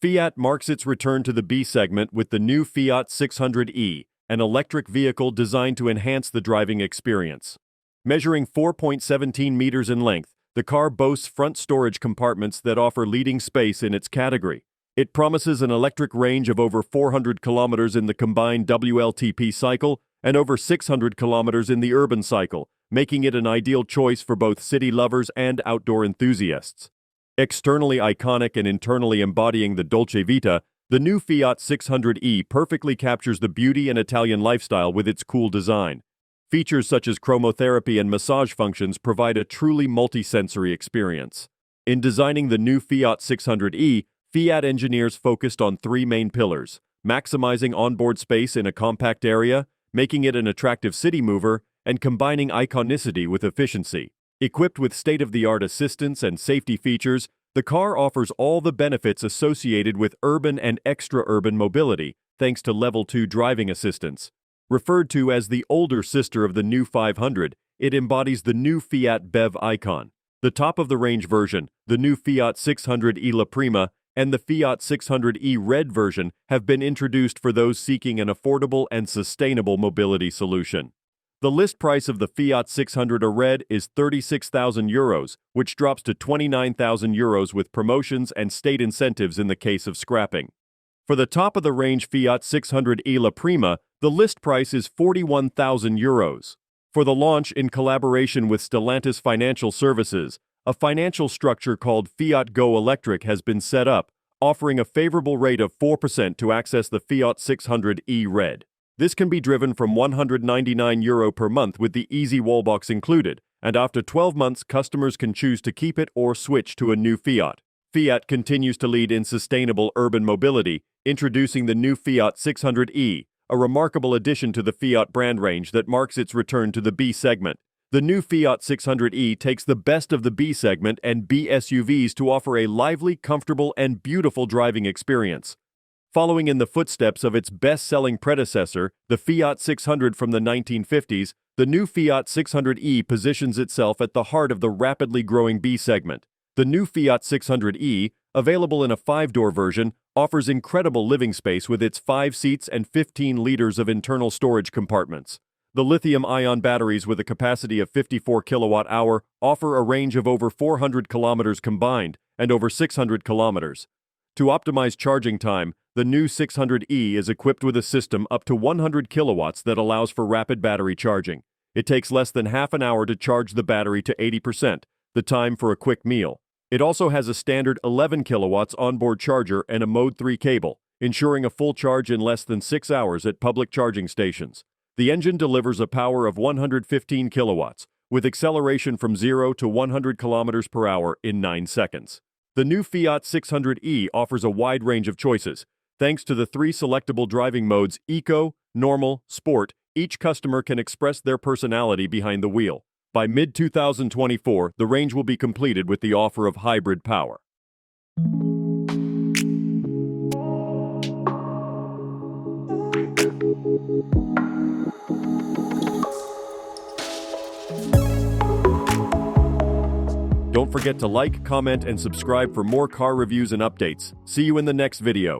Fiat marks its return to the B segment with the new Fiat 600e, an electric vehicle designed to enhance the driving experience. Measuring 4.17 meters in length, the car boasts front storage compartments that offer leading space in its category. It promises an electric range of over 400 kilometers in the combined WLTP cycle and over 600 kilometers in the urban cycle, making it an ideal choice for both city lovers and outdoor enthusiasts. Externally iconic and internally embodying the Dolce Vita, the new Fiat 600e perfectly captures the beauty and Italian lifestyle with its cool design. Features such as chromotherapy and massage functions provide a truly multisensory experience. In designing the new Fiat 600e, Fiat engineers focused on three main pillars: maximizing onboard space in a compact area, making it an attractive city mover, and combining iconicity with efficiency. Equipped with state-of-the-art assistance and safety features, the car offers all the benefits associated with urban and extra-urban mobility, thanks to Level 2 driving assistance. Referred to as the older sister of the new 500, it embodies the new Fiat BEV icon. The top-of-the-range version, the new Fiat 600e La Prima, and the Fiat 600e Red version have been introduced for those seeking an affordable and sustainable mobility solution. The list price of the Fiat 600 Red is €36,000, which drops to €29,000 with promotions and state incentives in the case of scrapping. For the top-of-the-range Fiat 600e La Prima, the list price is €41,000. For the launch, in collaboration with Stellantis Financial Services, a financial structure called Fiat Go Electric has been set up, offering a favorable rate of 4% to access the Fiat 600e Red. This can be driven from €199 per month with the easy wallbox included, and after 12 months, customers can choose to keep it or switch to a new Fiat. Fiat continues to lead in sustainable urban mobility, introducing the new Fiat 600e, a remarkable addition to the Fiat brand range that marks its return to the B segment. The new Fiat 600e takes the best of the B segment and B SUVs to offer a lively, comfortable, and beautiful driving experience. Following in the footsteps of its best-selling predecessor, the Fiat 600 from the 1950s, the new Fiat 600e positions itself at the heart of the rapidly growing B segment. The new Fiat 600e, available in a 5-door version, offers incredible living space with its 5 seats and 15 liters of internal storage compartments. The lithium-ion batteries with a capacity of 54 kilowatt-hour offer a range of over 400 kilometers combined and over 600 kilometers. To optimize charging time, the new 600e is equipped with a system up to 100 kilowatts that allows for rapid battery charging. It takes less than half an hour to charge the battery to 80%, the time for a quick meal. It also has a standard 11 kilowatts onboard charger and a Mode 3 cable, ensuring a full charge in less than 6 hours at public charging stations. The engine delivers a power of 115 kilowatts, with acceleration from 0 to 100 kilometers per hour in 9 seconds. The new Fiat 600e offers a wide range of choices. Thanks to the 3 selectable driving modes, Eco, Normal, Sport, each customer can express their personality behind the wheel. By mid-2024, the range will be completed with the offer of hybrid power. Don't forget to like, comment, and subscribe for more car reviews and updates. See you in the next video.